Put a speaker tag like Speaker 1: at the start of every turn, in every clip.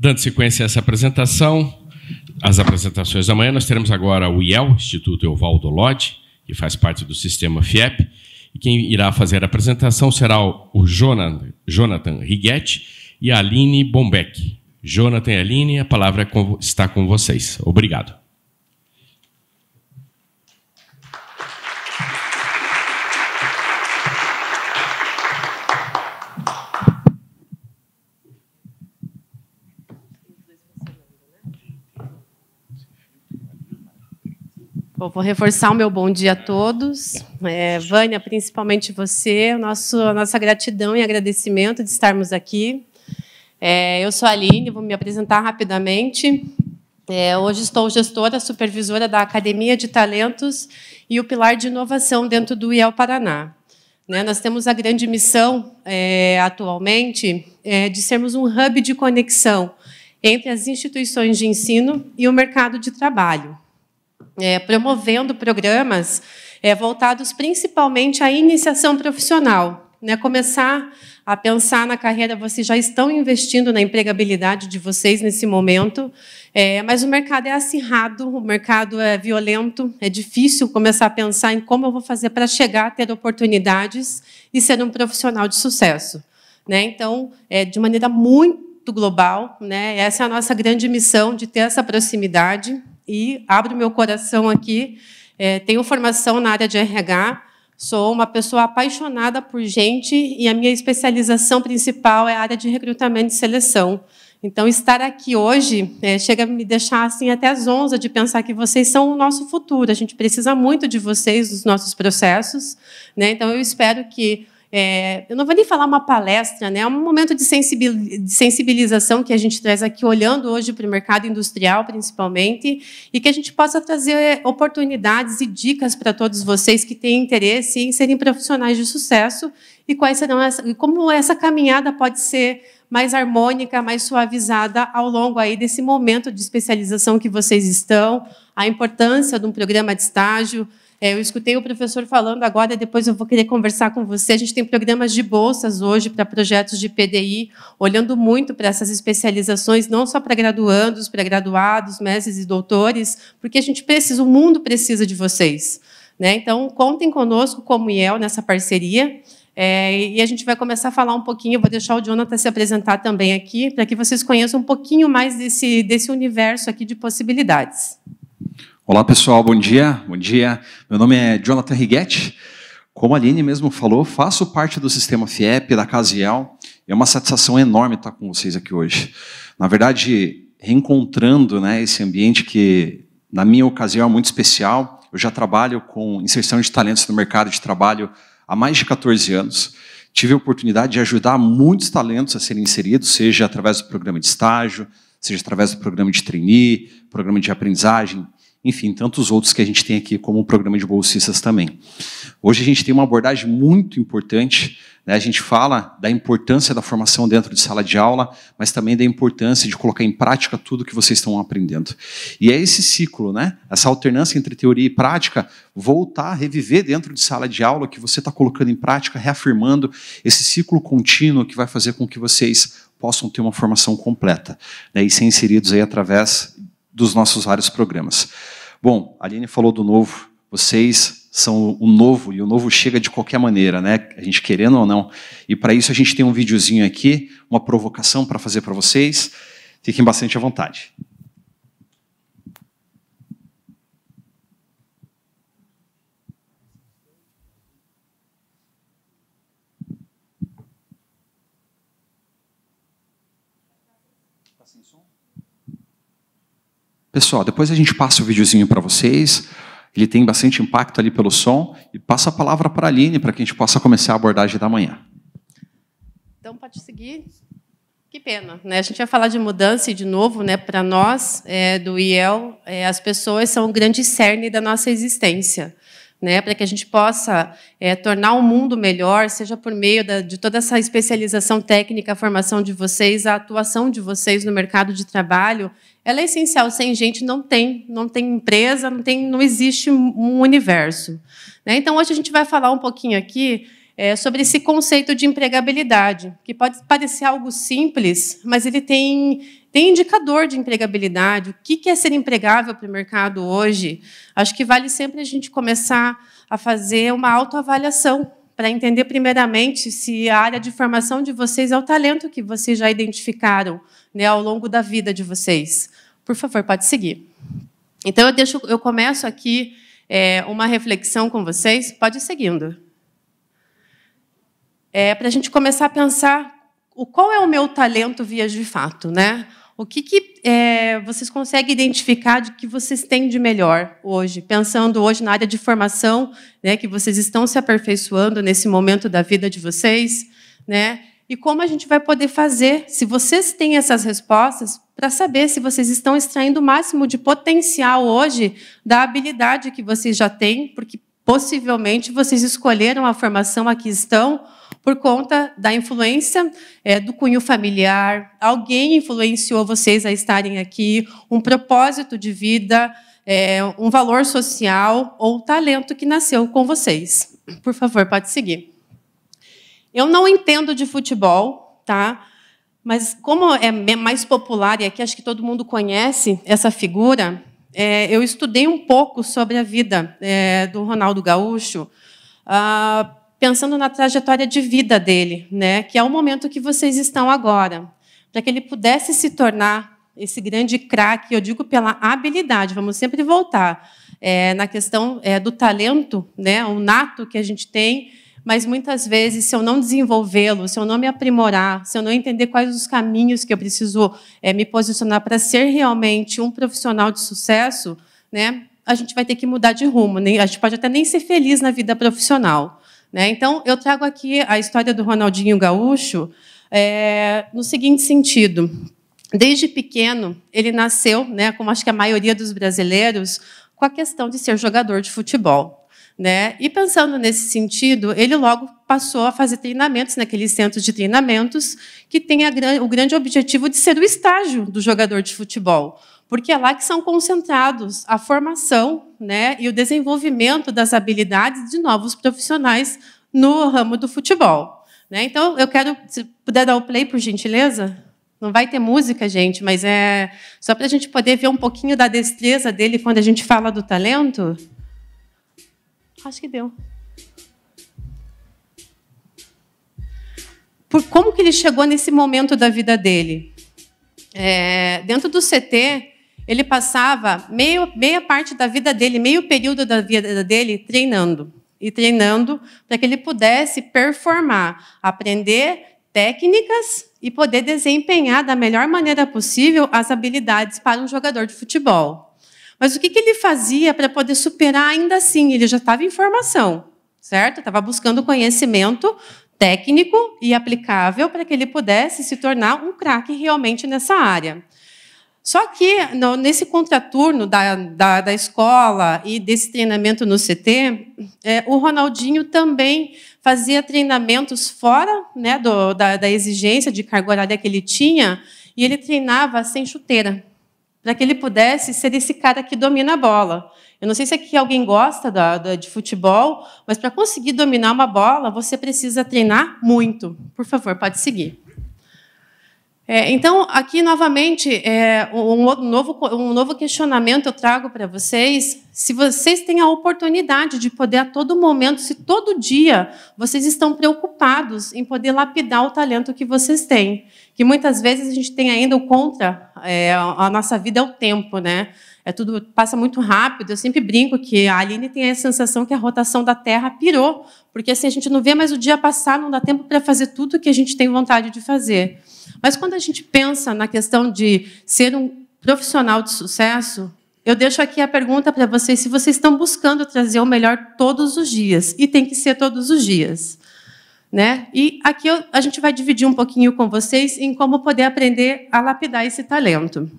Speaker 1: Dando sequência a essa apresentação, as apresentações da manhã, nós teremos agora o IEL, Instituto Evaldo Lodge, que faz parte do sistema FIEP, e quem irá fazer a apresentação será o Jonathan Righetti e a Aline Bombeck. Jonathan e Aline, a palavra está com vocês. Obrigado.
Speaker 2: Bom, vou reforçar o meu bom dia a todos. Vânia, principalmente você, a nossa gratidão e agradecimento de estarmos aqui. Eu sou a Aline, vou me apresentar rapidamente. Hoje estou gestora, supervisora da Academia de Talentos e o pilar de inovação dentro do IEL Paraná. Nós temos a grande missão, atualmente, de sermos um hub de conexão entre as instituições de ensino e o mercado de trabalho. Promovendo programas voltados principalmente à iniciação profissional. Começar a pensar na carreira, vocês já estão investindo na empregabilidade de vocês nesse momento, mas o mercado é acirrado, o mercado é violento, é difícil começar a pensar em como eu vou fazer para chegar a ter oportunidades e ser um profissional de sucesso. Então, de maneira muito global, essa é a nossa grande missão, de ter essa proximidade. E abro meu coração aqui, tenho formação na área de RH, sou uma pessoa apaixonada por gente e a minha especialização principal é a área de recrutamento e seleção. Então, estar aqui hoje chega a me deixar assim, até às 11 de pensar que vocês são o nosso futuro, a gente precisa muito de vocês nos nossos processos. Então, eu espero que... eu não vou nem falar uma palestra, é um momento de sensibilização que a gente traz aqui, olhando hoje para o mercado industrial, principalmente, e que a gente possa trazer oportunidades e dicas para todos vocês que têm interesse em serem profissionais de sucesso e como essa caminhada pode ser mais harmônica, mais suavizada ao longo aí desse momento de especialização que vocês estão, a importância de um programa de estágio. Eu escutei o professor falando agora, depois eu vou querer conversar com você. A gente tem programas de bolsas hoje para projetos de PDI, olhando muito para essas especializações, não só para graduandos, para graduados, mestres e doutores, porque a gente precisa, o mundo precisa de vocês. Então, contem conosco como IEL nessa parceria. E a gente vai começar a falar um pouquinho, eu vou deixar o Jonathan se apresentar também aqui, para que vocês conheçam um pouquinho mais desse universo aqui de possibilidades.
Speaker 3: Olá, pessoal, bom dia. Bom dia. Meu nome é Jonathan Righetti. Como a Aline mesmo falou, faço parte do sistema FIEP, da Casa IEL. É uma satisfação enorme estar com vocês aqui hoje. Na verdade, reencontrando esse ambiente que, na minha ocasião, é muito especial. Eu já trabalho com inserção de talentos no mercado de trabalho há mais de 14 anos. Tive a oportunidade de ajudar muitos talentos a serem inseridos, seja através do programa de estágio, seja através do programa de trainee, programa de aprendizagem, enfim, tantos outros que a gente tem aqui, como o programa de bolsistas também. Hoje a gente tem uma abordagem muito importante, a gente fala da importância da formação dentro de sala de aula, mas também da importância de colocar em prática tudo que vocês estão aprendendo. E é esse ciclo, essa alternância entre teoria e prática, voltar a reviver dentro de sala de aula, que você está colocando em prática, reafirmando esse ciclo contínuo que vai fazer com que vocês possam ter uma formação completa, e ser inseridos aí através dos nossos vários programas. Bom, a Aline falou do novo, vocês são o novo, e o novo chega de qualquer maneira, a gente querendo ou não. E para isso a gente tem um videozinho aqui, uma provocação para fazer para vocês. Fiquem bastante à vontade. Pessoal, depois a gente passa o videozinho para vocês, ele tem bastante impacto ali pelo som, e passa a palavra para a Aline, para que a gente possa começar a abordagem da manhã.
Speaker 2: Então, pode seguir. Que pena, A gente vai falar de mudança e, de novo, para nós, do IEL, as pessoas são o grande cerne da nossa existência. Para que a gente possa tornar o mundo melhor, seja por meio de toda essa especialização técnica, a formação de vocês, a atuação de vocês no mercado de trabalho, ela é essencial. Sem gente não tem empresa, não existe um universo. Então, hoje a gente vai falar um pouquinho aqui sobre esse conceito de empregabilidade, que pode parecer algo simples, mas ele tem tem indicador de empregabilidade, o que é ser empregável para o mercado hoje. Acho que vale sempre a gente começar a fazer uma autoavaliação, para entender, primeiramente, se a área de formação de vocês é o talento que vocês já identificaram, né, ao longo da vida de vocês. Por favor, pode seguir. Então, eu começo aqui uma reflexão com vocês. Pode ir seguindo. Para a gente começar a pensar qual é o meu talento via de fato, né? O que vocês conseguem identificar de que vocês têm de melhor hoje, pensando hoje na área de formação, né, que vocês estão se aperfeiçoando nesse momento da vida de vocês, né? E como a gente vai poder fazer, se vocês têm essas respostas, para saber se vocês estão extraindo o máximo de potencial hoje da habilidade que vocês já têm, porque possivelmente vocês escolheram a formação a que estão por conta da influência do cunho familiar, alguém influenciou vocês a estarem aqui, um propósito de vida, um valor social ou talento que nasceu com vocês. Por favor, pode seguir. Eu não entendo de futebol, tá? Mas como é mais popular, e aqui acho que todo mundo conhece essa figura, eu estudei um pouco sobre a vida do Ronaldo Gaúcho, pensando na trajetória de vida dele, né, que é o momento que vocês estão agora, para que ele pudesse se tornar esse grande craque, eu digo pela habilidade, vamos sempre voltar na questão do talento, né, o nato que a gente tem, mas muitas vezes, se eu não desenvolvê-lo, se eu não me aprimorar, se eu não entender quais os caminhos que eu preciso me posicionar para ser realmente um profissional de sucesso, né, a gente vai ter que mudar de rumo, a gente pode até nem ser feliz na vida profissional. Né? Então, eu trago aqui a história do Ronaldinho Gaúcho no seguinte sentido. Desde pequeno, ele nasceu, né, como acho que a maioria dos brasileiros, com a questão de ser jogador de futebol. Né? E, pensando nesse sentido, ele logo passou a fazer treinamentos naqueles centros de treinamentos que têm o grande objetivo de ser o estágio do jogador de futebol, porque é lá que são concentrados a formação, né, e o desenvolvimento das habilidades de novos profissionais no ramo do futebol. Né? Então, eu quero, se puder dar o play, por gentileza. Não vai ter música, gente, mas é só para a gente poder ver um pouquinho da destreza dele quando a gente fala do talento. Acho que deu. Como que ele chegou nesse momento da vida dele? Dentro do CT, ele passava meia parte da vida dele, meio período da vida dele, treinando. E treinando para que ele pudesse performar, aprender técnicas e poder desempenhar da melhor maneira possível as habilidades para um jogador de futebol. Mas o que ele fazia para poder superar ainda assim? Ele já estava em formação, certo? Estava buscando conhecimento técnico e aplicável para que ele pudesse se tornar um craque realmente nessa área. Só que, nesse contraturno da escola e desse treinamento no CT, o Ronaldinho também fazia treinamentos fora, né, da exigência de carga horária que ele tinha, e ele treinava sem chuteira, para que ele pudesse ser esse cara que domina a bola. Eu não sei se aqui alguém gosta de futebol, mas para conseguir dominar uma bola, você precisa treinar muito. Por favor, pode seguir. Então, aqui, novamente, um novo questionamento eu trago para vocês. Se vocês têm a oportunidade de poder, a todo momento, se todo dia vocês estão preocupados em poder lapidar o talento que vocês têm, que muitas vezes a gente tem ainda o contra, a nossa vida é o tempo, né? Tudo passa muito rápido. Eu sempre brinco que a Aline tem a sensação que a rotação da Terra pirou, porque assim, a gente não vê mais o dia passar, não dá tempo para fazer tudo que a gente tem vontade de fazer. Mas, quando a gente pensa na questão de ser um profissional de sucesso, eu deixo aqui a pergunta para vocês, se vocês estão buscando trazer o melhor todos os dias, e tem que ser todos os dias. Né? E aqui a gente vai dividir um pouquinho com vocês em como poder aprender a lapidar esse talento.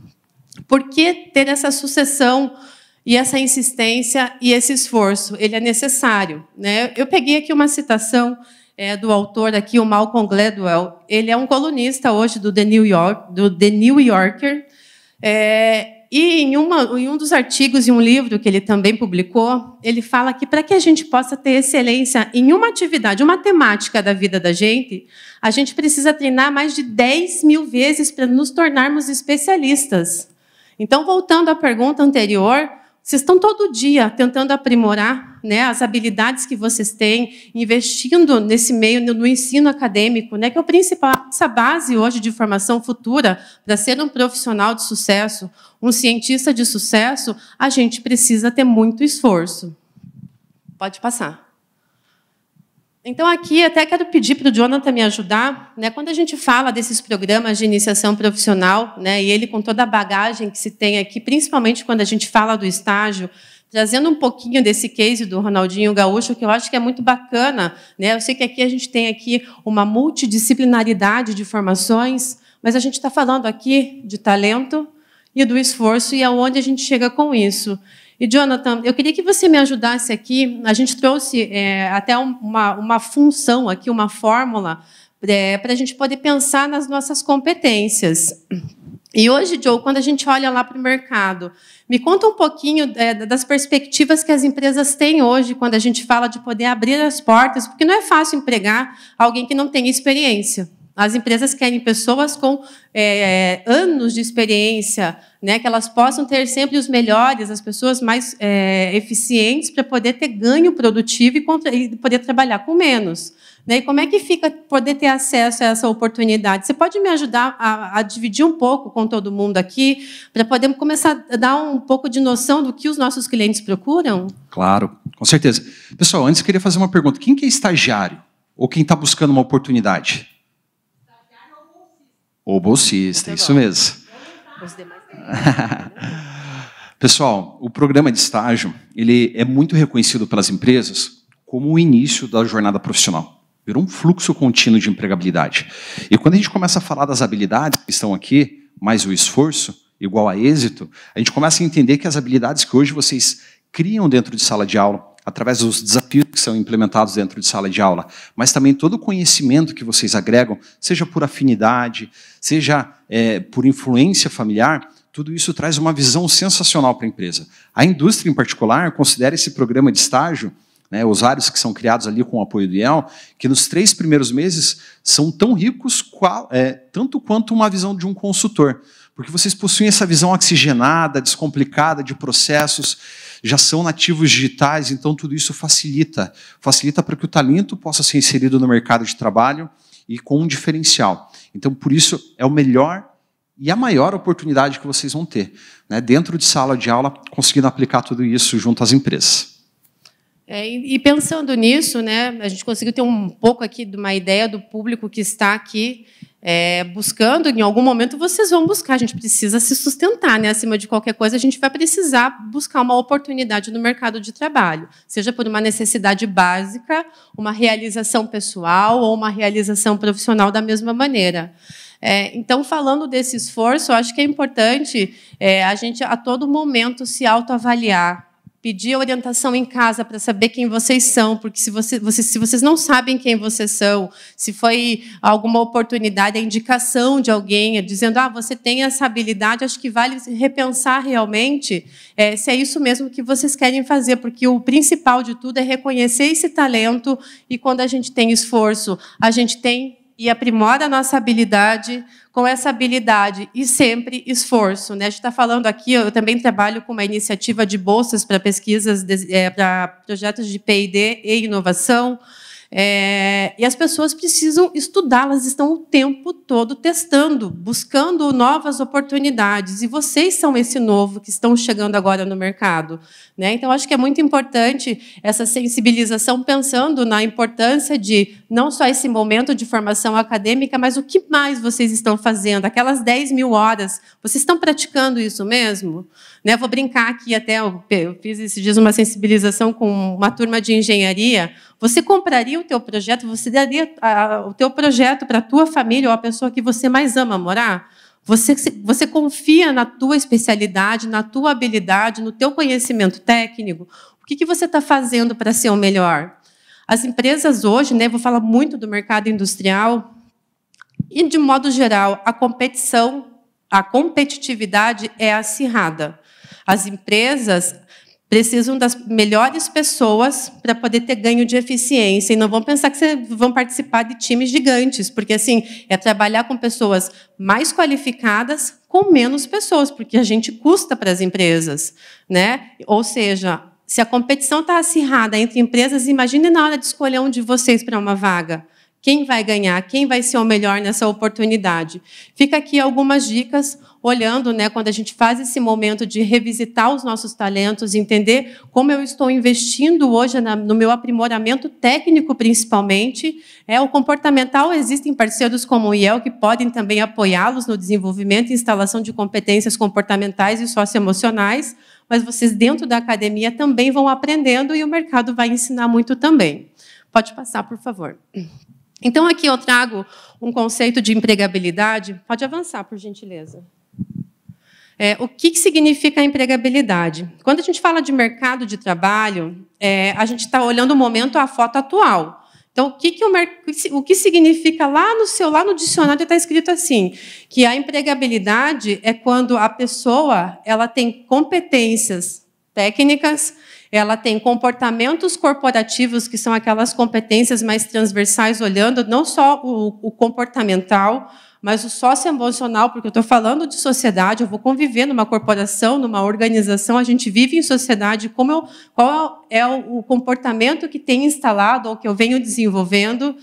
Speaker 2: Por que ter essa sucessão e essa insistência e esse esforço? Ele é necessário. Né? Eu peguei aqui uma citação do autor, aqui, o Malcolm Gladwell. Ele é um colunista hoje do The New Yorker. E em um dos artigos e um livro que ele também publicou, ele fala que para que a gente possa ter excelência em uma atividade, uma temática da vida da gente, a gente precisa treinar mais de 10.000 vezes para nos tornarmos especialistas. Então, voltando à pergunta anterior, vocês estão todo dia tentando aprimorar, né, as habilidades que vocês têm, investindo nesse meio, no ensino acadêmico, né, que é o principal, essa base hoje de formação futura para ser um profissional de sucesso, um cientista de sucesso, a gente precisa ter muito esforço. Pode passar. Então, aqui, até quero pedir para o Jonathan me ajudar, né, quando a gente fala desses programas de iniciação profissional, né, e ele com toda a bagagem que se tem aqui, principalmente quando a gente fala do estágio, trazendo um pouquinho desse case do Ronaldinho Gaúcho, que eu acho que é muito bacana, né? Eu sei que aqui a gente tem aqui uma multidisciplinaridade de formações, mas a gente está falando aqui de talento e do esforço, e aonde a gente chega com isso. E, Jonathan, eu queria que você me ajudasse aqui. A gente trouxe até uma função aqui, uma fórmula, para a gente poder pensar nas nossas competências. E hoje, Joe, quando a gente olha lá para o mercado, me conta um pouquinho das perspectivas que as empresas têm hoje, quando a gente fala de poder abrir as portas, porque não é fácil empregar alguém que não tem experiência. As empresas querem pessoas com anos de experiência, né, que elas possam ter sempre os melhores, as pessoas mais eficientes para poder ter ganho produtivo e poder trabalhar com menos. Né? E como é que fica poder ter acesso a essa oportunidade? Você pode me ajudar a dividir um pouco com todo mundo aqui, para poder começar a dar um pouco de noção do que os nossos clientes procuram?
Speaker 3: Claro, com certeza. Pessoal, antes eu queria fazer uma pergunta. Quem que é estagiário? Ou quem está buscando uma oportunidade? Ou bolsista, isso mesmo.
Speaker 2: Os demais.
Speaker 3: Pessoal, o programa de estágio ele é muito reconhecido pelas empresas como o início da jornada profissional. Virou um fluxo contínuo de empregabilidade. E quando a gente começa a falar das habilidades que estão aqui, mais o esforço, igual a êxito, a gente começa a entender que as habilidades que hoje vocês criam dentro de sala de aula, através dos desafios que são implementados dentro de sala de aula, mas também todo o conhecimento que vocês agregam, seja por afinidade, seja por influência familiar, tudo isso traz uma visão sensacional para a empresa. A indústria, em particular, considera esse programa de estágio, né, os vários que são criados ali com o apoio do IEL, que nos 3 primeiros meses são tão ricos tanto quanto uma visão de um consultor, porque vocês possuem essa visão oxigenada, descomplicada de processos, já são nativos digitais, então tudo isso facilita para que o talento possa ser inserido no mercado de trabalho e com um diferencial. Então, por isso, é o melhor e a maior oportunidade que vocês vão ter, né, dentro de sala de aula, conseguindo aplicar tudo isso junto às empresas.
Speaker 2: E pensando nisso, né, a gente conseguiu ter um pouco aqui de uma ideia do público que está aqui buscando. Em algum momento vocês vão buscar, a gente precisa se sustentar, né? Acima de qualquer coisa, a gente vai precisar buscar uma oportunidade no mercado de trabalho, seja por uma necessidade básica, uma realização pessoal ou uma realização profissional da mesma maneira. Então, falando desse esforço, eu acho que é importante a gente, a todo momento, se autoavaliar, pedir orientação em casa para saber quem vocês são, porque se vocês não sabem quem vocês são, se foi alguma oportunidade, a indicação de alguém dizendo você tem essa habilidade, acho que vale repensar realmente se é isso mesmo que vocês querem fazer, porque o principal de tudo é reconhecer esse talento, e quando a gente tem esforço, a gente tem e aprimora a nossa habilidade, com essa habilidade e sempre esforço. Né? A gente está falando aqui, eu também trabalho com uma iniciativa de bolsas para pesquisas, para projetos de P&D e inovação, e as pessoas precisam estudar, elas estão o tempo todo testando, buscando novas oportunidades, e vocês são esse novo que estão chegando agora no mercado. Né? Então, acho que é muito importante essa sensibilização, pensando na importância de não só esse momento de formação acadêmica, mas o que mais vocês estão fazendo, aquelas 10.000 horas, vocês estão praticando isso mesmo? Né? Vou brincar aqui, até eu fiz esses dias uma sensibilização com uma turma de engenharia. Você compraria o teu projeto, você daria o teu projeto para a tua família ou a pessoa que você mais ama morar? Você confia na tua especialidade, na tua habilidade, no teu conhecimento técnico? O que você está fazendo para ser o melhor? As empresas hoje, né, vou falar muito do mercado industrial, e, de modo geral, a competição a competitividade é acirrada. As empresas precisam das melhores pessoas para poder ter ganho de eficiência. E não vão pensar que vão participar de times gigantes, porque assim é trabalhar com pessoas mais qualificadas com menos pessoas, porque a gente custa para as empresas, né? Ou seja, se a competição está acirrada entre empresas, imagine na hora de escolher um de vocês para uma vaga. Quem vai ganhar? Quem vai ser o melhor nessa oportunidade? Fica aqui algumas dicas, olhando, né, quando a gente faz esse momento de revisitar os nossos talentos, entender como eu estou investindo hoje no meu aprimoramento técnico, principalmente. O comportamental, existem parceiros como o IEL que podem também apoiá-los no desenvolvimento e instalação de competências comportamentais e socioemocionais, mas vocês, dentro da academia, também vão aprendendo e o mercado vai ensinar muito também. Pode passar, por favor. Então, aqui eu trago um conceito de empregabilidade. Pode avançar, por gentileza. O que significa a empregabilidade? Quando a gente fala de mercado de trabalho, a gente está olhando o momento, a foto atual. Então, o que significa lá no dicionário está escrito assim, que a empregabilidade é quando a pessoa ela tem competências técnicas, ela tem comportamentos corporativos, que são aquelas competências mais transversais, olhando não só o comportamental, mas o socioemocional, porque eu estou falando de sociedade, eu vou conviver numa corporação, numa organização, a gente vive em sociedade, qual é o comportamento que tem instalado ou que eu venho desenvolvendo.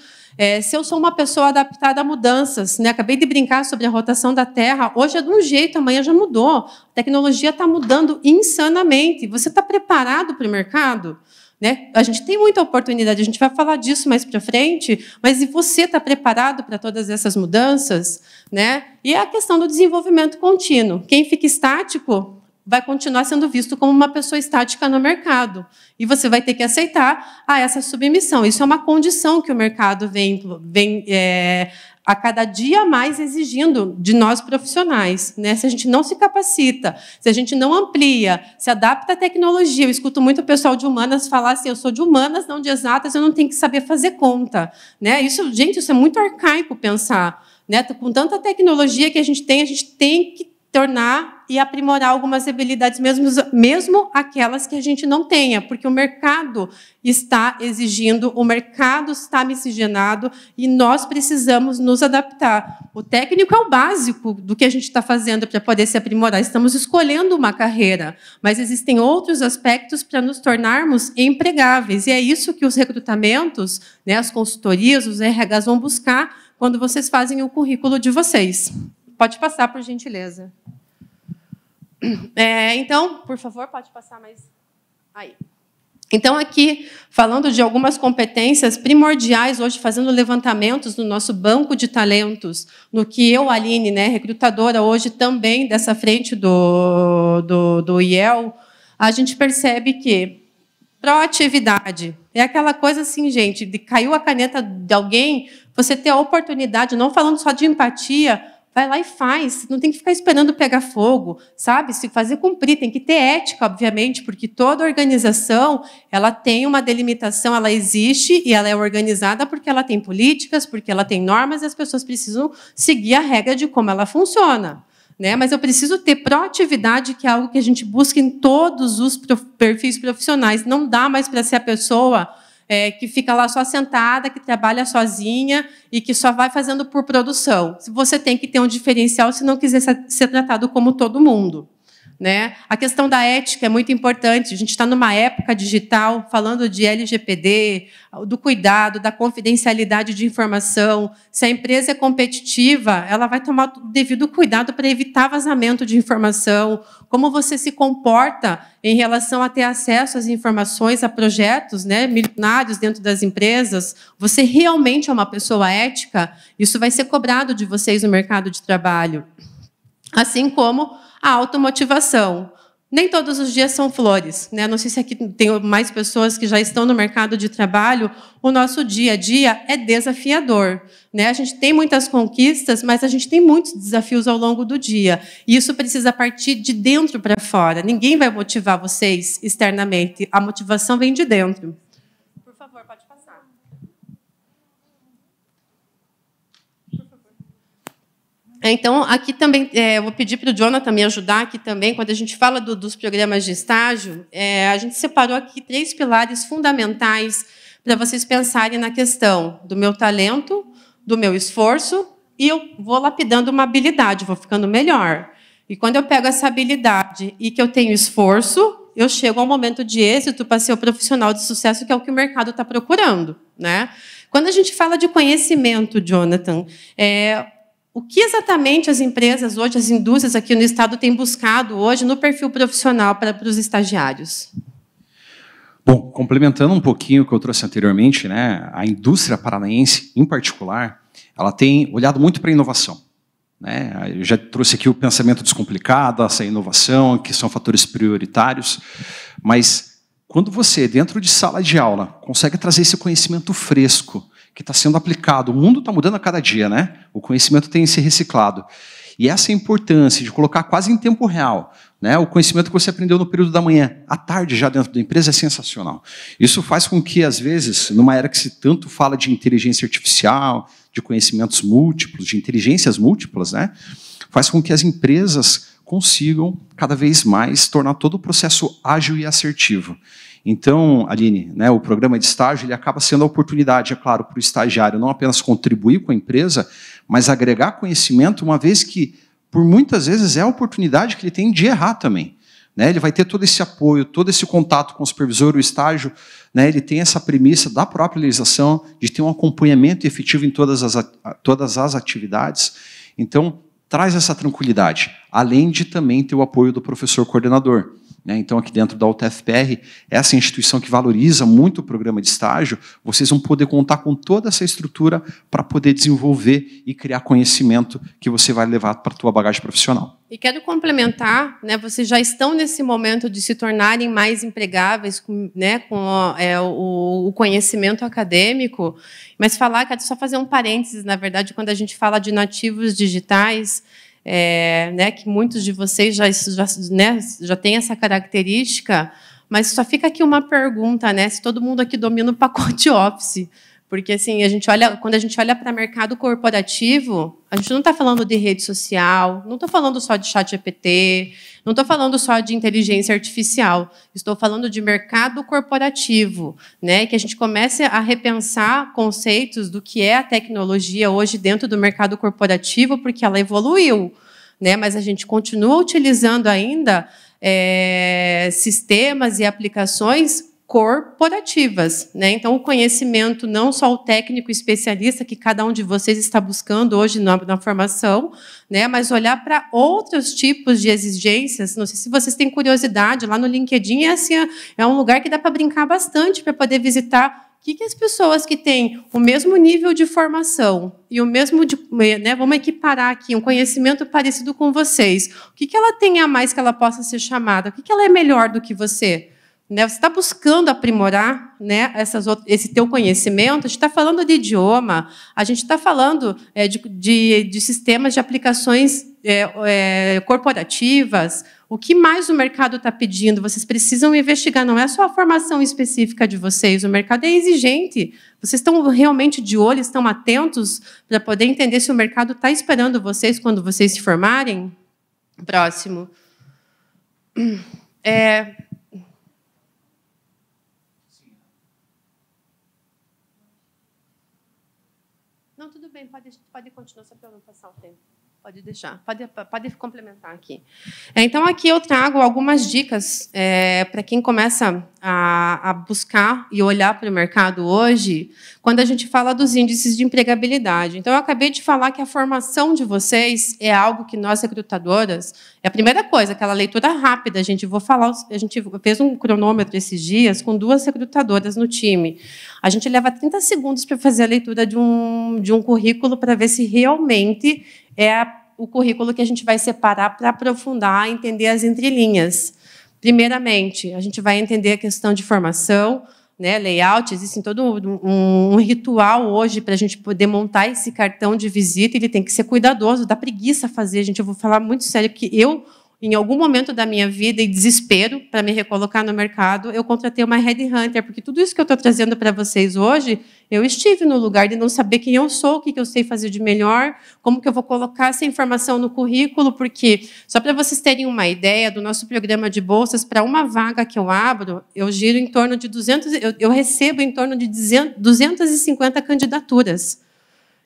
Speaker 2: Se eu sou uma pessoa adaptada a mudanças, né? Acabei de brincar sobre a rotação da Terra, hoje é de um jeito, amanhã já mudou. A tecnologia está mudando insanamente. Você está preparado para o mercado? Né? A gente tem muita oportunidade, a gente vai falar disso mais para frente, mas e você está preparado para todas essas mudanças? Né? E a questão do desenvolvimento contínuo. Quem fica estático vai continuar sendo visto como uma pessoa estática no mercado. E você vai ter que aceitar essa submissão. Isso é uma condição que o mercado vem a cada dia mais exigindo de nós profissionais. Né? Se a gente não se capacita, se a gente não amplia, se adapta à tecnologia. Eu escuto muito o pessoal de humanas falar assim, eu sou de humanas, não de exatas, eu não tenho que saber fazer conta. Né? Isso é muito arcaico pensar. Né? Com tecnologia que a gente tem que tornar e aprimorar algumas habilidades, mesmo aquelas que a gente não tenha, porque o mercado está exigindo, o mercado está miscigenado e nós precisamos nos adaptar. O técnico é o básico do que a gente está fazendo para poder se aprimorar. Estamos escolhendo uma carreira, mas existem outros aspectos para nos tornarmos empregáveis. E é isso que os recrutamentos, né, as consultorias, os RHs vão buscar quando vocês fazem o currículo de vocês. Pode passar, por gentileza. Então, por favor, pode passar mais. Aí. Então, aqui, falando de algumas competências primordiais, hoje fazendo levantamentos no nosso banco de talentos, no que eu, Aline, né, recrutadora hoje também dessa frente do IEL, a gente percebe que proatividade é aquela coisa assim, gente, de caiu a caneta de alguém, você ter a oportunidade, não falando só de empatia, vai lá e faz, não tem que ficar esperando pegar fogo, sabe? Se fazer cumprir, tem que ter ética, obviamente, porque toda organização ela tem uma delimitação, ela existe e ela é organizada porque ela tem políticas, porque ela tem normas e as pessoas precisam seguir a regra de como ela funciona. Né? Mas eu preciso ter proatividade, que é algo que a gente busca em todos os perfis profissionais. Não dá mais para ser a pessoa que fica lá só sentada, que trabalha sozinha e que só vai fazendo por produção. Você tem que ter um diferencial se não quiser ser tratado como todo mundo. Né? A questão da ética é muito importante. A gente está numa época digital, falando de LGPD, do cuidado, da confidencialidade de informação. Se a empresa é competitiva, ela vai tomar o devido cuidado para evitar vazamento de informação. Como você se comporta em relação a ter acesso às informações, a projetos, né, milionários dentro das empresas. Você realmente é uma pessoa ética? Isso vai ser cobrado de vocês no mercado de trabalho. Assim como a automotivação. Nem todos os dias são flores. Né? Não sei se aqui tem mais pessoas que já estão no mercado de trabalho. O nosso dia a dia é desafiador. Né? A gente tem muitas conquistas, mas a gente tem muitos desafios ao longo do dia. E isso precisa partir de dentro para fora. Ninguém vai motivar vocês externamente. A motivação vem de dentro. Por favor, pode passar. Então, aqui também, eu vou pedir para o Jonathan me ajudar aqui também, quando a gente fala dos programas de estágio, a gente separou aqui 3 pilares fundamentais para vocês pensarem na questão do meu talento, do meu esforço, e eu vou lapidando uma habilidade, vou ficando melhor. E quando eu pego essa habilidade e que eu tenho esforço, eu chego ao momento de êxito para ser o profissional de sucesso, que é o que o mercado está procurando, né? Quando a gente fala de conhecimento, Jonathan, o que exatamente as empresas hoje, as indústrias aqui no estado têm buscado hoje no perfil profissional para os estagiários?
Speaker 3: Bom, complementando um pouquinho o que eu trouxe anteriormente, né, a indústria paranaense, em particular, ela tem olhado muito para a inovação. Né? Eu já trouxe aqui o pensamento descomplicado, essa inovação, que são fatores prioritários, mas quando você, dentro de sala de aula, consegue trazer esse conhecimento fresco, que está sendo aplicado, o mundo está mudando a cada dia, né? O conhecimento tem que ser reciclado. E essa importância de colocar quase em tempo real, né, o conhecimento que você aprendeu no período da manhã, à tarde já dentro da empresa, é sensacional. Isso faz com que, às vezes, numa era que se tanto fala de inteligência artificial, de conhecimentos múltiplos, de inteligências múltiplas, né, faz com que as empresas consigam, cada vez mais, tornar todo o processo ágil e assertivo. Então, Aline, né, o programa de estágio ele acaba sendo a oportunidade, é claro, para o estagiário não apenas contribuir com a empresa, mas agregar conhecimento, uma vez que, por muitas vezes, é a oportunidade que ele tem de errar também. Né? Ele vai ter todo esse apoio, todo esse contato com o supervisor, o estágio, né? Ele tem essa premissa da própria legislação de ter um acompanhamento efetivo em todas as atividades. Então, traz essa tranquilidade, além de também ter o apoio do professor coordenador. Então, aqui dentro da UTFPR, essa instituição que valoriza muito o programa de estágio, vocês vão poder contar com toda essa estrutura para poder desenvolver e criar conhecimento que você vai levar para a tua bagagem profissional.
Speaker 2: E quero complementar, né, vocês já estão nesse momento de se tornarem mais empregáveis, né, com o conhecimento acadêmico, mas quero só fazer um parênteses, na verdade, quando a gente fala de nativos digitais, né, que muitos de vocês já têm essa característica, mas só fica aqui uma pergunta, né, se todo mundo aqui domina o pacote Office, porque assim, quando a gente olha para o mercado corporativo, a gente não está falando de rede social, não estou falando só de ChatGPT, não estou falando só de inteligência artificial, estou falando de mercado corporativo, né, que a gente comece a repensar conceitos do que é a tecnologia hoje dentro do mercado corporativo, porque ela evoluiu, né, mas a gente continua utilizando ainda sistemas e aplicações corporativas, né? Então, o conhecimento, não só o técnico especialista que cada um de vocês está buscando hoje na formação, né? Mas olhar para outros tipos de exigências. Não sei se vocês têm curiosidade, lá no LinkedIn é um lugar que dá para brincar bastante, para poder visitar o que as pessoas que têm o mesmo nível de formação e o mesmo, né, vamos equiparar aqui, um conhecimento parecido com vocês, o que ela tem a mais que ela possa ser chamada? O que ela é melhor do que você? Né, você está buscando aprimorar, né, esse teu conhecimento. A gente está falando de idioma, a gente está falando de sistemas de aplicações corporativas. O que mais o mercado está pedindo? Vocês precisam investigar, não é só a formação específica de vocês, o mercado é exigente. Vocês estão realmente de olho, estão atentos para poder entender se o mercado está esperando vocês quando vocês se formarem? Próximo. Não, tudo bem, pode continuar, só para eu não passar o tempo. Pode deixar, pode complementar aqui. Então, aqui eu trago algumas dicas para quem começa a buscar e olhar para o mercado hoje, quando a gente fala dos índices de empregabilidade. Então, eu acabei de falar que a formação de vocês é algo que nós, recrutadoras, é a primeira coisa, aquela leitura rápida. A gente fez um cronômetro esses dias com 2 recrutadoras no time. A gente leva 30 segundos para fazer a leitura de um currículo para ver se realmente é o currículo que a gente vai separar para aprofundar, entender as entrelinhas. Primeiramente, a gente vai entender a questão de formação, né, layout, existe todo um ritual hoje para a gente poder montar esse cartão de visita, ele tem que ser cuidadoso, dá preguiça fazer, gente, eu vou falar muito sério, que eu em algum momento da minha vida e desespero para me recolocar no mercado, eu contratei uma headhunter, porque tudo isso que eu estou trazendo para vocês hoje, eu estive no lugar de não saber quem eu sou, o que eu sei fazer de melhor, como que eu vou colocar essa informação no currículo, porque, só para vocês terem uma ideia do nosso programa de bolsas, para uma vaga que eu abro, eu giro em torno de 200, eu recebo em torno de 250 candidaturas.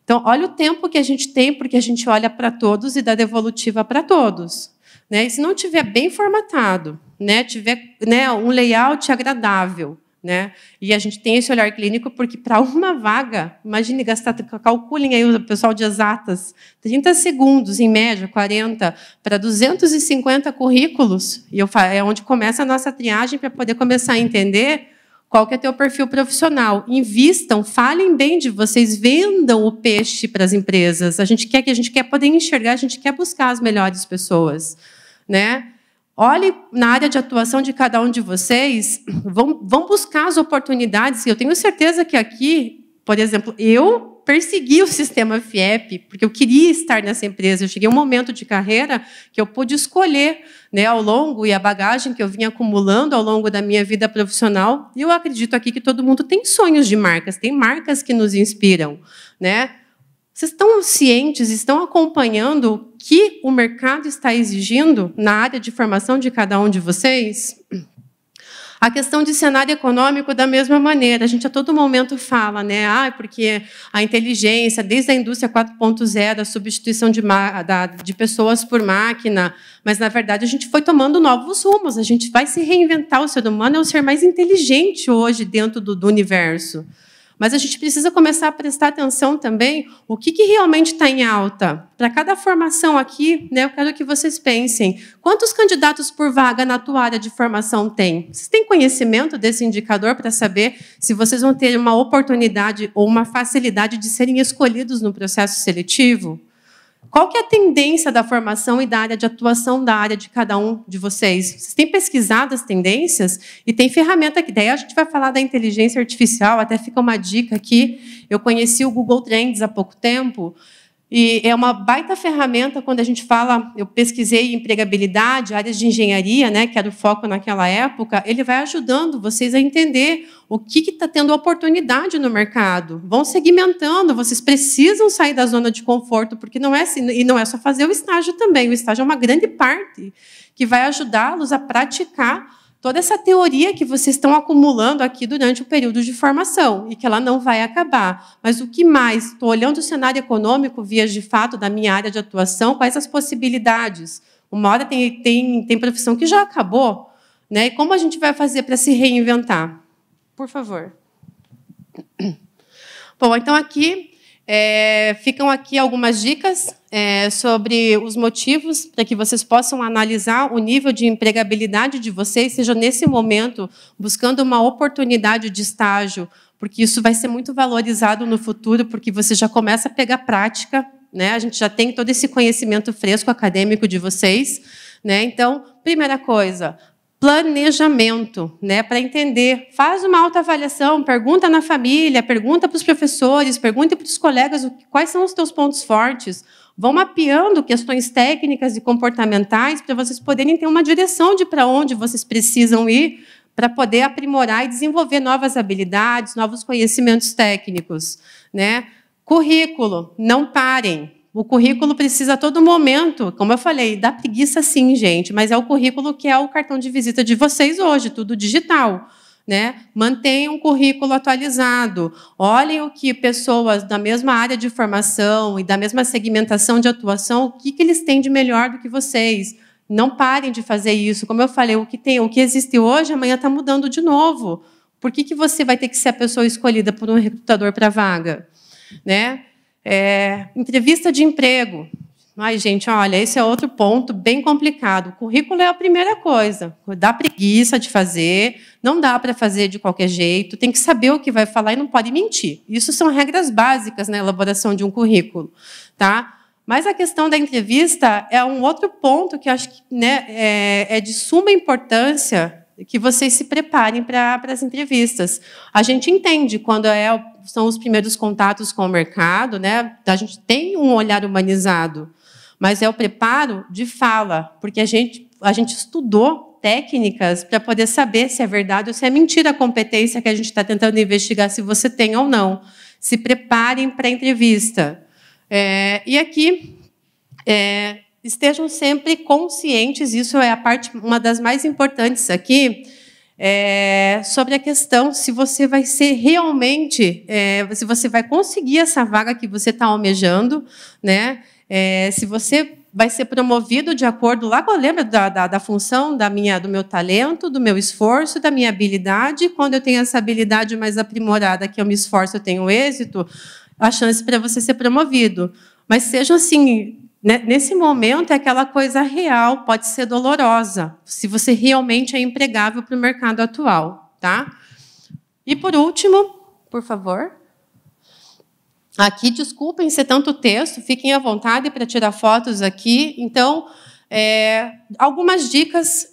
Speaker 2: Então, olha o tempo que a gente tem, porque a gente olha para todos e dá devolutiva para todos. Né? E se não tiver bem formatado, né? Tiver, né, um layout agradável, né? E a gente tem esse olhar clínico, porque para uma vaga, imagine gastar, calculem aí o pessoal de exatas, 30 segundos, em média, 40, para 250 currículos, e é onde começa a nossa triagem para poder começar a entender qual que é o teu perfil profissional. Invistam, falem bem de vocês, vendam o peixe para as empresas. A gente quer poder enxergar, a gente quer buscar as melhores pessoas, né? Olhe na área de atuação de cada um de vocês, vão buscar as oportunidades. Eu tenho certeza que aqui, por exemplo, eu persegui o sistema FIEP, porque eu queria estar nessa empresa. Eu cheguei a um momento de carreira que eu pude escolher, né, ao longo, e a bagagem que eu vinha acumulando ao longo da minha vida profissional. E eu acredito aqui que todo mundo tem sonhos de marcas, tem marcas que nos inspiram, né? Vocês estão cientes, estão acompanhando o que o mercado está exigindo na área de formação de cada um de vocês? A questão de cenário econômico, da mesma maneira. A gente a todo momento fala, né? Porque a inteligência, desde a indústria 4.0, a substituição de pessoas por máquina, mas, na verdade, a gente foi tomando novos rumos, a gente vai se reinventar. O ser humano é o ser mais inteligente hoje dentro do universo. Mas a gente precisa começar a prestar atenção também o que realmente está em alta. Para cada formação aqui, né, eu quero que vocês pensem, quantos candidatos por vaga na tua área de formação tem? Vocês têm conhecimento desse indicador para saber se vocês vão ter uma oportunidade ou uma facilidade de serem escolhidos no processo seletivo? Qual que é a tendência da formação e da área de atuação da área de cada um de vocês? Vocês têm pesquisado as tendências? E tem ferramenta aqui. Daí a gente vai falar da inteligência artificial, até fica uma dica aqui. Eu conheci o Google Trends há pouco tempo, e é uma baita ferramenta quando a gente fala, eu pesquisei empregabilidade, áreas de engenharia, né, que era o foco naquela época, ele vai ajudando vocês a entender o que está tendo oportunidade no mercado. Vão segmentando, vocês precisam sair da zona de conforto, porque não é só fazer o estágio também, o estágio é uma grande parte que vai ajudá-los a praticar toda essa teoria que vocês estão acumulando aqui durante o período de formação, e que ela não vai acabar. Mas o que mais? Estou olhando o cenário econômico, vias de fato, da minha área de atuação, quais as possibilidades? Uma hora tem profissão que já acabou, né? E como a gente vai fazer para se reinventar? Por favor. Bom, então aqui ficam aqui algumas dicas sobre os motivos para que vocês possam analisar o nível de empregabilidade de vocês, seja nesse momento buscando uma oportunidade de estágio, porque isso vai ser muito valorizado no futuro, porque você já começa a pegar prática, né? A gente já tem todo esse conhecimento fresco acadêmico de vocês, né? Então, primeira coisa, planejamento, né, para entender. Faz uma autoavaliação, pergunta na família, pergunta para os professores, pergunta para os colegas quais são os teus pontos fortes. Vão mapeando questões técnicas e comportamentais para vocês poderem ter uma direção de para onde vocês precisam ir para poder aprimorar e desenvolver novas habilidades, novos conhecimentos técnicos, né? Currículo, não parem. O currículo precisa a todo momento, como eu falei, dá preguiça sim, gente, mas é o currículo que é o cartão de visita de vocês hoje, tudo digital, né? Mantenham o currículo atualizado, olhem o que pessoas da mesma área de formação e da mesma segmentação de atuação, o que eles têm de melhor do que vocês. Não parem de fazer isso. Como eu falei, o que existe hoje, amanhã está mudando de novo. Por que você vai ter que ser a pessoa escolhida por um recrutador para a vaga? Né? Entrevista de emprego. Ai, gente, olha, esse é outro ponto bem complicado. O currículo é a primeira coisa. Dá preguiça de fazer, não dá para fazer de qualquer jeito, tem que saber o que vai falar e não pode mentir. Isso são regras básicas na elaboração de um currículo. Tá? Mas a questão da entrevista é um outro ponto que eu acho que, né, é de suma importância que vocês se preparem para as entrevistas. A gente entende quando são os primeiros contatos com o mercado, né? A gente tem um olhar humanizado, mas é o preparo de fala, porque a gente estudou técnicas para poder saber se é verdade ou se é mentira a competência que a gente está tentando investigar, se você tem ou não. Se preparem para a entrevista. E aqui, estejam sempre conscientes, isso é a parte, uma das mais importantes aqui, sobre a questão se você vai ser realmente, se você vai conseguir essa vaga que você está almejando, né? Se você vai ser promovido de acordo, lá eu lembro da função do meu talento, do meu esforço, da minha habilidade. Quando eu tenho essa habilidade mais aprimorada, que eu me esforço, eu tenho êxito, a chance para você ser promovido. Mas seja assim, né, nesse momento é aquela coisa real, pode ser dolorosa, se você realmente é empregável para o mercado atual, tá? E por último, por favor. Aqui, desculpem ser tanto texto, fiquem à vontade para tirar fotos aqui. Então, algumas dicas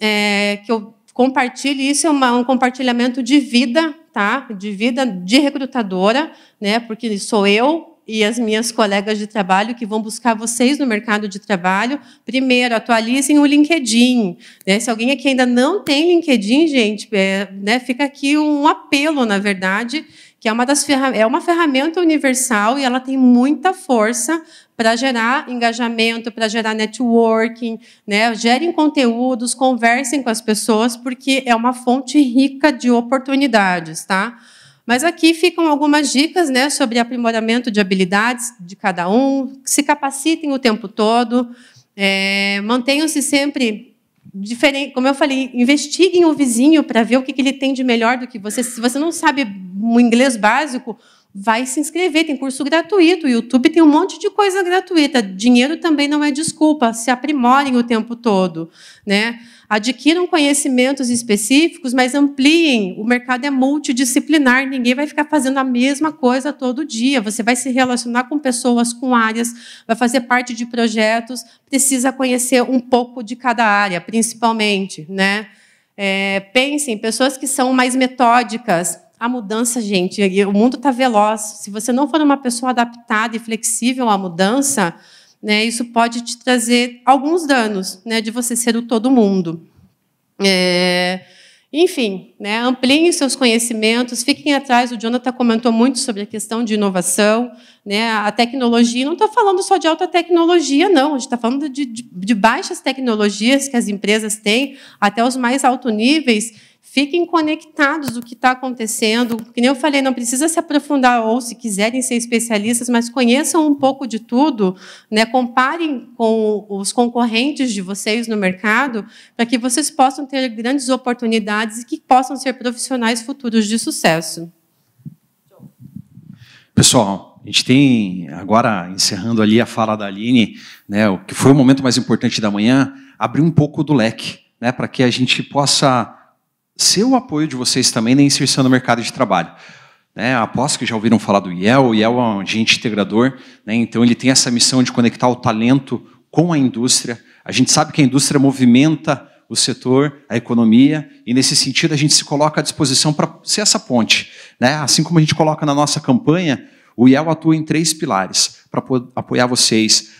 Speaker 2: que eu compartilho, isso é um compartilhamento de vida, tá? De vida de recrutadora, né? Porque sou eu e as minhas colegas de trabalho que vão buscar vocês no mercado de trabalho. Primeiro, atualizem o LinkedIn, né? Se alguém aqui ainda não tem LinkedIn, gente, né? Fica aqui um apelo, na verdade, que é uma ferramenta universal e ela tem muita força para gerar engajamento, para gerar networking, né? Gerem conteúdos, conversem com as pessoas, porque é uma fonte rica de oportunidades, tá? Mas aqui ficam algumas dicas, né, sobre aprimoramento de habilidades de cada um, se capacitem o tempo todo, mantenham-se sempre diferente, como eu falei, investiguem o vizinho para ver o que ele tem de melhor do que você. Se você não sabe o inglês básico, vai se inscrever, tem curso gratuito, o YouTube tem um monte de coisa gratuita, dinheiro também não é desculpa, se aprimorem o tempo todo, né? Adquiram conhecimentos específicos, mas ampliem, o mercado é multidisciplinar, ninguém vai ficar fazendo a mesma coisa todo dia, você vai se relacionar com pessoas, com áreas, vai fazer parte de projetos, precisa conhecer um pouco de cada área, principalmente, né? Pensem, pessoas que são mais metódicas. A mudança, gente, o mundo está veloz. Se você não for uma pessoa adaptada e flexível à mudança, né, isso pode te trazer alguns danos, né, de você ser o todo mundo. Enfim, né, ampliem seus conhecimentos, fiquem atrás. O Jonathan comentou muito sobre a questão de inovação, né, a tecnologia. Não estou falando só de alta tecnologia, não. A gente está falando de baixas tecnologias que as empresas têm, até os mais altos níveis. Fiquem conectados do que está acontecendo. Que nem eu falei, não precisa se aprofundar ou, se quiserem ser especialistas, mas conheçam um pouco de tudo, né? Comparem com os concorrentes de vocês no mercado, para que vocês possam ter grandes oportunidades e que possam ser profissionais futuros de sucesso.
Speaker 3: Pessoal, a gente tem, agora, encerrando ali a fala da Aline, né, o que foi o momento mais importante da manhã, abrir um pouco do leque, né, para que a gente possa ser o apoio de vocês também na inserção no mercado de trabalho. Aposto que já ouviram falar do IEL. O IEL é um agente integrador, né? Então ele tem essa missão de conectar o talento com a indústria. A gente sabe que a indústria movimenta o setor, a economia, e nesse sentido a gente se coloca à disposição para ser essa ponte, né? Assim como a gente coloca na nossa campanha, o IEL atua em 3 pilares para apoiar vocês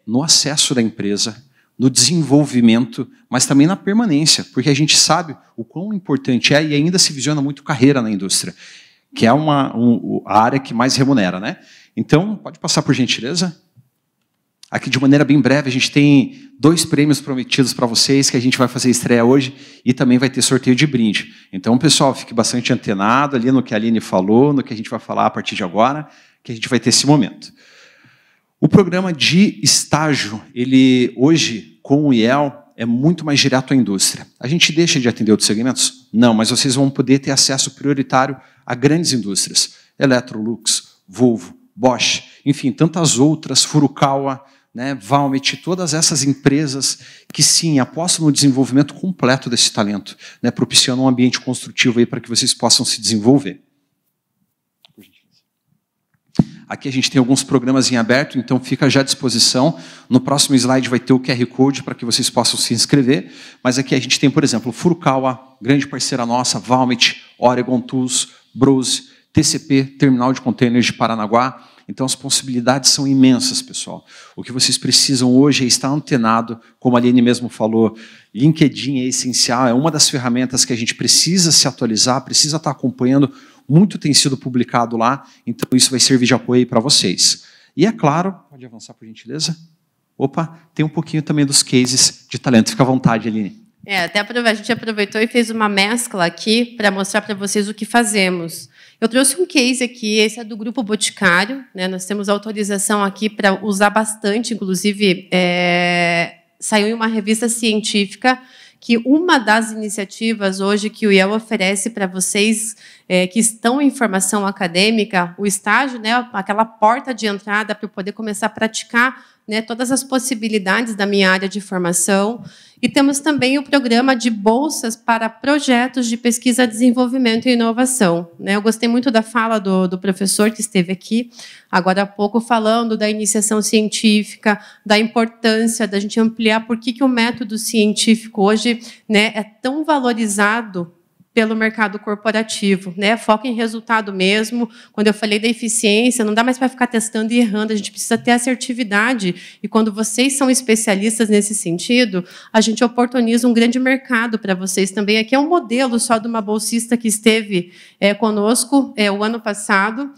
Speaker 3: no acesso da empresa, no desenvolvimento, mas também na permanência, porque a gente sabe o quão importante é e ainda se visiona muito carreira na indústria, que é a área que mais remunera, né? Então, pode passar por gentileza. Aqui, de maneira bem breve, a gente tem 2 prêmios prometidos para vocês, que a gente vai fazer estreia hoje, e também vai ter sorteio de brinde. Então, pessoal, fique bastante antenado ali no que a Aline falou, no que a gente vai falar a partir de agora, que a gente vai ter esse momento. O programa de estágio, ele hoje, com o IEL, é muito mais direto à indústria. A gente deixa de atender outros segmentos? Não, mas vocês vão poder ter acesso prioritário a grandes indústrias. Electrolux, Volvo, Bosch, enfim, tantas outras, Furukawa, né, Valmet, todas essas empresas que, sim, apostam no desenvolvimento completo desse talento, né, propiciando um ambiente construtivo aí para que vocês possam se desenvolver. Aqui a gente tem alguns programas em aberto, então fica já à disposição. No próximo slide vai ter o QR Code para que vocês possam se inscrever. Mas aqui a gente tem, por exemplo, Furukawa, grande parceira nossa, Valmet, Oregon Tools, Brose, TCP, Terminal de Containers de Paranaguá. Então, as possibilidades são imensas, pessoal. O que vocês precisam hoje é estar antenado, como a Aline mesmo falou, LinkedIn é essencial, é uma das ferramentas que a gente precisa se atualizar, precisa estar acompanhando, muito tem sido publicado lá, então isso vai servir de apoio para vocês. E é claro, pode avançar por gentileza? Opa, tem um pouquinho também dos cases de talento, fica à vontade, Aline.
Speaker 2: Até a gente aproveitou e fez uma mescla aqui para mostrar para vocês o que fazemos. Eu trouxe um case aqui, esse é do Grupo Boticário, né? Nós temos autorização aqui para usar bastante, inclusive saiu em uma revista científica que uma das iniciativas hoje que o IEL oferece para vocês que estão em formação acadêmica, o estágio, né, aquela porta de entrada para poder começar a praticar, né, todas as possibilidades da minha área de formação. E temos também o programa de bolsas para projetos de pesquisa, desenvolvimento e inovação. Eu gostei muito da fala do professor que esteve aqui, agora há pouco, falando da iniciação científica, da importância da gente ampliar por que o método científico hoje, né, é tão valorizado pelo mercado corporativo, né? Foca em resultado mesmo. Quando eu falei da eficiência, não dá mais para ficar testando e errando, a gente precisa ter assertividade. E quando vocês são especialistas nesse sentido, a gente oportuniza um grande mercado para vocês também. Aqui é um modelo só de uma bolsista que esteve conosco o ano passado,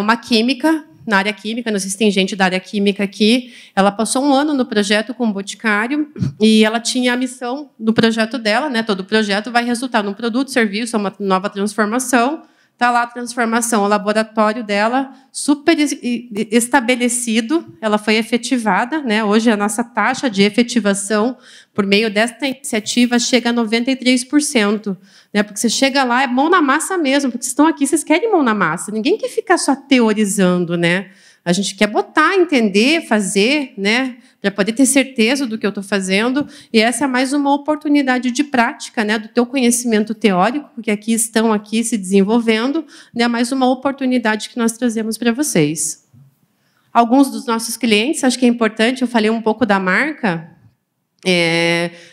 Speaker 2: uma química, na área química, não sei se tem gente da área química aqui, ela passou um ano no projeto com o Boticário e ela tinha a missão do projeto dela, né? Todo projeto vai resultar num produto, serviço, uma nova transformação. Está lá a transformação, o laboratório dela, super estabelecido, ela foi efetivada, né? Hoje a nossa taxa de efetivação, por meio desta iniciativa, chega a 93%. Né? Porque você chega lá, é mão na massa mesmo, porque vocês estão aqui, vocês querem mão na massa. Ninguém quer ficar só teorizando, né? A gente quer botar, entender, fazer, né, para poder ter certeza do que eu estou fazendo. E essa é mais uma oportunidade de prática, né, do teu conhecimento teórico, que aqui estão aqui se desenvolvendo, né, mais uma oportunidade que nós trazemos para vocês. Alguns dos nossos clientes, acho que é importante, eu falei um pouco da marca.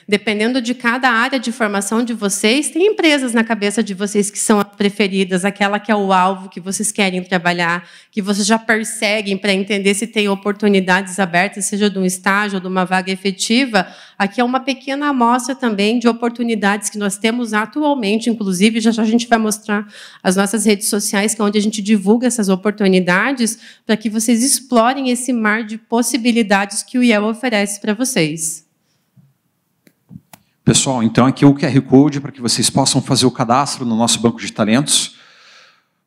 Speaker 2: Dependendo de cada área de formação de vocês, tem empresas na cabeça de vocês que são as preferidas, aquela que é o alvo que vocês querem trabalhar, que vocês já perseguem para entender se tem oportunidades abertas, seja de um estágio ou de uma vaga efetiva. Aqui é uma pequena amostra também de oportunidades que nós temos atualmente, inclusive, já a gente vai mostrar as nossas redes sociais, que é onde a gente divulga essas oportunidades, para que vocês explorem esse mar de possibilidades que o IEL oferece para vocês.
Speaker 3: Pessoal, então aqui o QR Code para que vocês possam fazer o cadastro no nosso banco de talentos.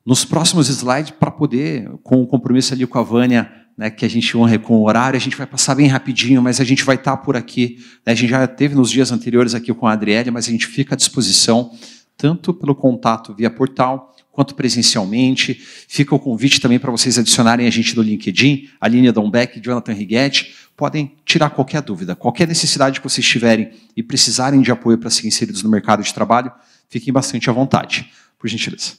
Speaker 3: Nos próximos slides, para poder, com o compromisso ali com a Vânia, né, que a gente honra com o horário, a gente vai passar bem rapidinho, mas a gente vai estar por aqui. Né, a gente já teve nos dias anteriores aqui com a Adriele, mas a gente fica à disposição, tanto pelo contato via portal, quanto presencialmente. Fica o convite também para vocês adicionarem a gente no LinkedIn, a Aline Dombeck e Jonathan Righetti. Podem tirar qualquer dúvida, qualquer necessidade que vocês tiverem e precisarem de apoio para serem inseridos no mercado de trabalho, fiquem bastante à vontade, por gentileza.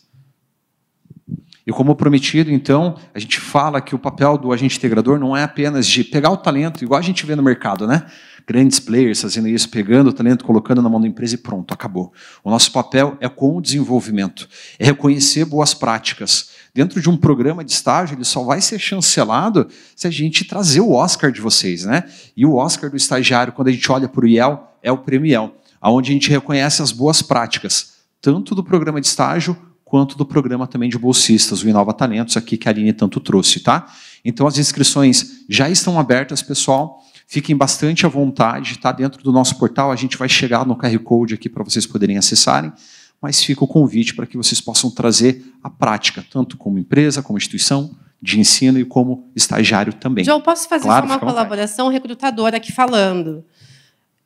Speaker 3: E como prometido, então, a gente fala que o papel do agente integrador não é apenas de pegar o talento, igual a gente vê no mercado, né? Grandes players fazendo isso, pegando o talento, colocando na mão da empresa e pronto, acabou. O nosso papel é com o desenvolvimento, é reconhecer boas práticas. Dentro de um programa de estágio, ele só vai ser chancelado se a gente trazer o Oscar de vocês, né? E o Oscar do estagiário, quando a gente olha para o IEL, é o Prêmio IEL, onde a gente reconhece as boas práticas, tanto do programa de estágio, quanto do programa também de bolsistas, o Inova Talentos, aqui que a Aline tanto trouxe, tá? Então, as inscrições já estão abertas, pessoal. Fiquem bastante à vontade, está dentro do nosso portal, a gente vai chegar no QR Code aqui para vocês poderem acessarem, mas fica o convite para que vocês possam trazer a prática, tanto como empresa, como instituição de ensino e como estagiário também.
Speaker 2: João, posso fazer só uma colaboração recrutadora aqui falando?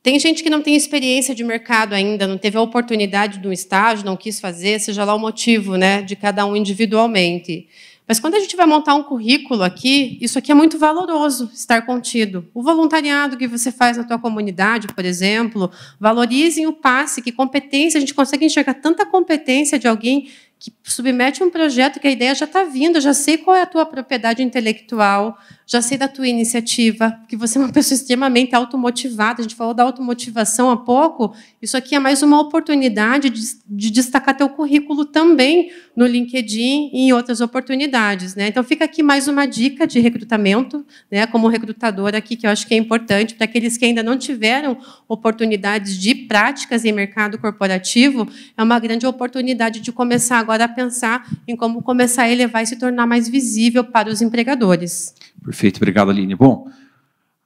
Speaker 2: Tem gente que não tem experiência de mercado ainda, não teve a oportunidade de um estágio, não quis fazer, seja lá o motivo, né, de cada um individualmente. Mas quando a gente vai montar um currículo aqui, isso aqui é muito valoroso, estar contido. O voluntariado que você faz na tua comunidade, por exemplo, valorizem o passe, que competência, a gente consegue enxergar tanta competência de alguém que submete um projeto que a ideia já está vindo, eu já sei qual é a tua propriedade intelectual, já sei da tua iniciativa, que você é uma pessoa extremamente automotivada. A gente falou da automotivação há pouco. Isso aqui é mais uma oportunidade de destacar teu currículo também no LinkedIn e em outras oportunidades, né? Então, fica aqui mais uma dica de recrutamento, né, como recrutadora aqui, que eu acho que é importante para aqueles que ainda não tiveram oportunidades de práticas em mercado corporativo. É uma grande oportunidade de começar agora a pensar em como começar a elevar e se tornar mais visível para os empregadores.
Speaker 3: Perfeito, obrigado, Aline. Bom,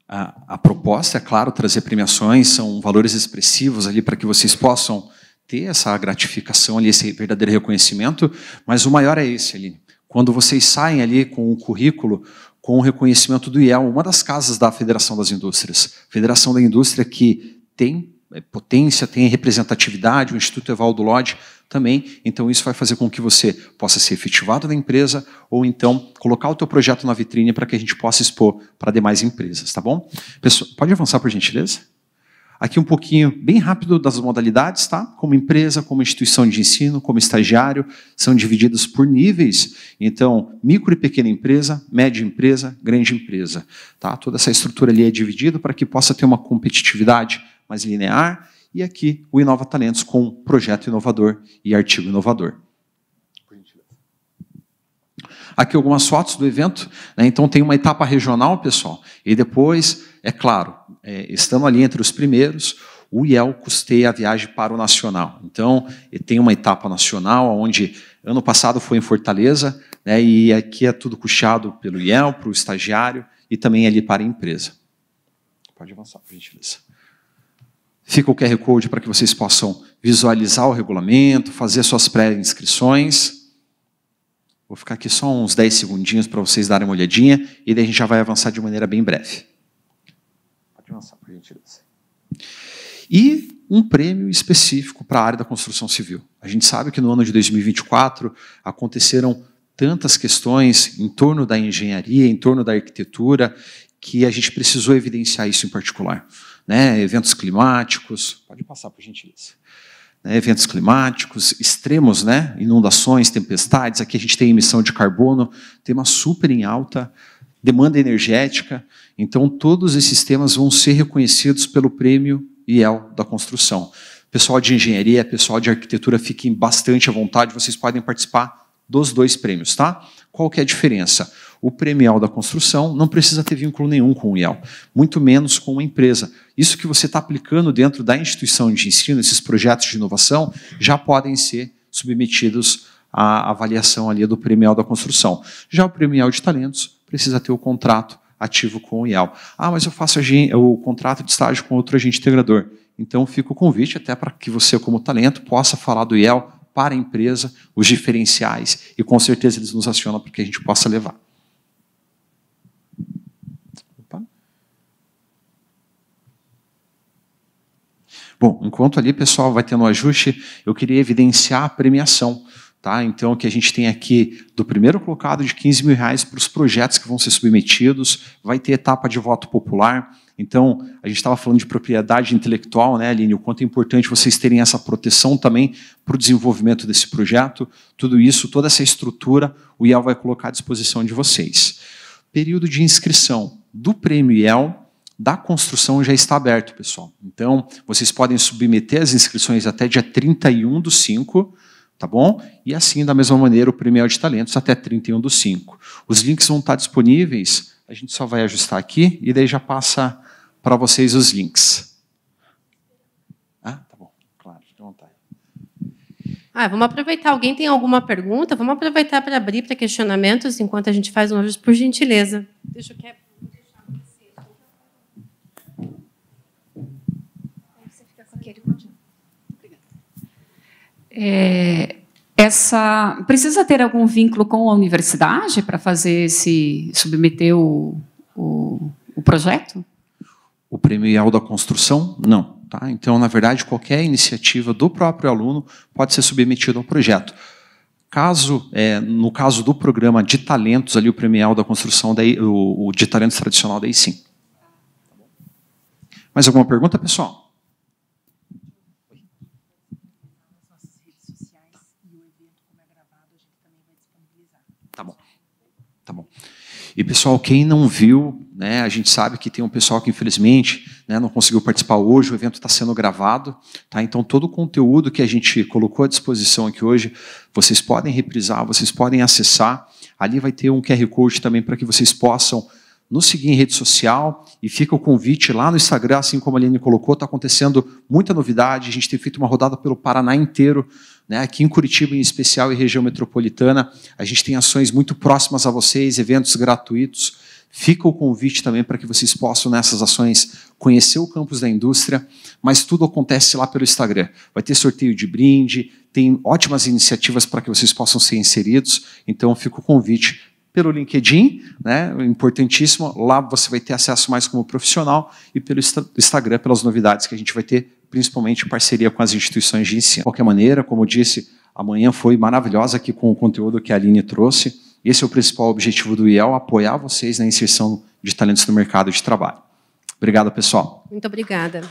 Speaker 3: a proposta é, claro, trazer premiações, são valores expressivos ali para que vocês possam ter essa gratificação ali, esse verdadeiro reconhecimento, mas o maior é esse, Aline. Quando vocês saem ali com o currículo, com o reconhecimento do IEL, uma das casas da Federação das Indústrias, Federação da Indústria que tem potência, tem representatividade, o Instituto Evaldo Lodge também, então isso vai fazer com que você possa ser efetivado na empresa ou então colocar o teu projeto na vitrine para que a gente possa expor para demais empresas, tá bom? Pessoal, pode avançar, por gentileza? Aqui um pouquinho, bem rápido, das modalidades, tá? Como empresa, como instituição de ensino, como estagiário, são divididos por níveis. Então, micro e pequena empresa, média empresa, grande empresa. Tá? Toda essa estrutura ali é dividida para que possa ter uma competitividade mais linear. E aqui, o Inova Talentos com projeto inovador e artigo inovador. Aqui algumas fotos do evento, né? Então tem uma etapa regional, pessoal, e depois, é claro, estando ali entre os primeiros, o IEL custeia a viagem para o nacional. Então, tem uma etapa nacional, onde ano passado foi em Fortaleza, né? E aqui é tudo custeado pelo IEL, para o estagiário, e também ali para a empresa. Pode avançar, por gentileza. Fica o QR Code para que vocês possam visualizar o regulamento, fazer suas pré-inscrições. Vou ficar aqui só uns 10 segundinhos para vocês darem uma olhadinha, e daí a gente já vai avançar de maneira bem breve. Pode avançar, por gentileza. E um prêmio específico para a área da construção civil. A gente sabe que no ano de 2024 aconteceram tantas questões em torno da engenharia, em torno da arquitetura, que a gente precisou evidenciar isso em particular. Né? Eventos climáticos, pode passar, por gentileza. Eventos climáticos extremos, né? Inundações, tempestades, aqui a gente tem emissão de carbono, tema super em alta, demanda energética, então todos esses temas vão ser reconhecidos pelo prêmio IEL da construção. Pessoal de engenharia, pessoal de arquitetura, fiquem bastante à vontade, vocês podem participar dos dois prêmios, tá? Qual que é a diferença? O prêmio IEL da construção não precisa ter vínculo nenhum com o IEL, muito menos com uma empresa. Isso que você está aplicando dentro da instituição de ensino, esses projetos de inovação, já podem ser submetidos à avaliação ali do prêmio IEL da construção. Já o prêmio IEL de talentos precisa ter o contrato ativo com o IEL. Ah, mas eu faço o contrato de estágio com outro agente integrador. Então fica o convite até para que você, como talento, possa falar do IEL para a empresa, os diferenciais, e com certeza eles nos acionam para que a gente possa levar. Bom, enquanto ali, pessoal, vai tendo um ajuste, eu queria evidenciar a premiação. Tá? Então, o que a gente tem aqui do primeiro colocado de R$15 mil para os projetos que vão ser submetidos, vai ter etapa de voto popular. Então, a gente estava falando de propriedade intelectual, né, Aline? O quanto é importante vocês terem essa proteção também para o desenvolvimento desse projeto. Tudo isso, toda essa estrutura, o IEL vai colocar à disposição de vocês. Período de inscrição do prêmio IEL da construção já está aberto, pessoal. Então, vocês podem submeter as inscrições até dia 31/5, tá bom? E assim, da mesma maneira, o prêmio IEL de talentos até 31/5. Os links vão estar disponíveis, a gente só vai ajustar aqui e daí já passa para vocês os links. Ah, tá bom, claro, fique à vontade.
Speaker 2: Vamos aproveitar. Alguém tem alguma pergunta? Vamos aproveitar para abrir para questionamentos enquanto a gente faz um ajuste, por gentileza. Deixa eu quebrar.
Speaker 4: Precisa ter algum vínculo com a universidade para submeter o projeto?
Speaker 3: O prêmio IEL da construção, não. Tá? Então, na verdade, qualquer iniciativa do próprio aluno pode ser submetido ao projeto. No caso do programa de talentos, ali, o prêmio IEL da construção, daí, o de talentos tradicional, daí sim. Mais alguma pergunta, pessoal? Tá bom. E, pessoal, Pessoal, quem não viu, né, a gente sabe que tem um pessoal que infelizmente, né, não conseguiu participar hoje, o evento está sendo gravado, tá? Então todo o conteúdo que a gente colocou à disposição aqui hoje, vocês podem reprisar, vocês podem acessar, ali vai ter um QR Code também para que vocês possam nos seguir em rede social, e fica o convite lá no Instagram, assim como a Aline colocou, está acontecendo muita novidade, a gente tem feito uma rodada pelo Paraná inteiro, né, aqui em Curitiba em especial e região metropolitana, a gente tem ações muito próximas a vocês, eventos gratuitos, fica o convite também para que vocês possam nessas ações conhecer o campus da indústria, mas tudo acontece lá pelo Instagram, vai ter sorteio de brinde, tem ótimas iniciativas para que vocês possam ser inseridos, então fica o convite pelo LinkedIn, né, importantíssimo, lá você vai ter acesso mais como profissional, e pelo Instagram, pelas novidades que a gente vai ter, principalmente em parceria com as instituições de ensino. De qualquer maneira, como eu disse, amanhã foi maravilhosa aqui com o conteúdo que a Aline trouxe, esse é o principal objetivo do IEL, apoiar vocês na inserção de talentos no mercado de trabalho. Obrigado, pessoal.
Speaker 2: Muito obrigada.